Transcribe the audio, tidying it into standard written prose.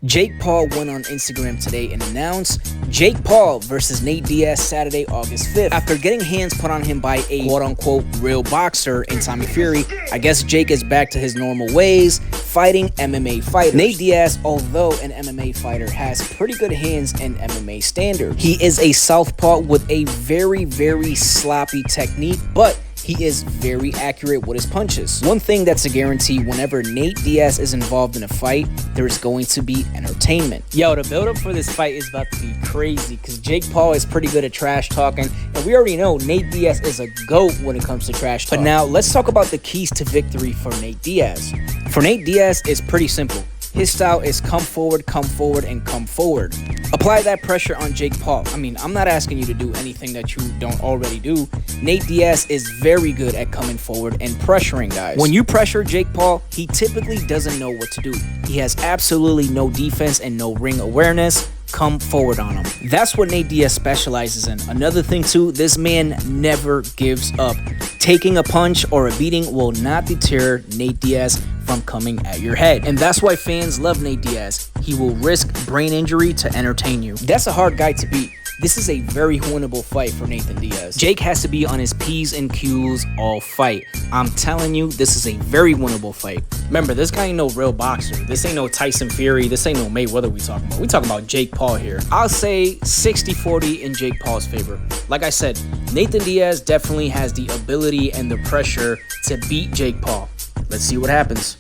Jake Paul went on Instagram today and announced Jake Paul versus Nate Diaz Saturday, August 5th. After getting hands put on him by a quote-unquote real boxer in Tommy Fury, I guess Jake is back to his normal ways, fighting MMA fighters. Nate Diaz, although an MMA fighter, has pretty good hands in MMA standards. He is a southpaw with a very sloppy technique, but he is very accurate with his punches. One thing that's a guarantee: whenever Nate Diaz is involved in a fight, there's going to be entertainment. Yo, the build-up for this fight is about to be crazy because Jake Paul is pretty good at trash talking, and we already know Nate Diaz is a GOAT when it comes to trash talk. But now, let's talk about the keys to victory for Nate Diaz. For Nate Diaz, it's pretty simple. His style is come forward, and come forward. Apply that pressure on Jake Paul. I mean, I'm not asking you to do anything that you don't already do. Nate Diaz is very good at coming forward and pressuring guys. When you pressure Jake Paul, he typically doesn't know what to do. He has absolutely no defense and no ring awareness. Come forward on him. That's what Nate Diaz specializes in. Another thing too, this man never gives up. Taking a punch or a beating will not deter Nate Diaz from coming at your head. And that's why fans love Nate Diaz. He will risk brain injury to entertain you. That's a hard guy to beat. This is a very winnable fight for Nathan Diaz. Jake has to be on his P's and Q's all fight. I'm telling you, this is a very winnable fight. Remember, this guy ain't no real boxer. This ain't no Tyson Fury. This ain't no Mayweather we talking about. We talking about Jake Paul here. I'll say 60-40 in Jake Paul's favor. Like I said, Nathan Diaz definitely has the ability and the pressure to beat Jake Paul. Let's see what happens.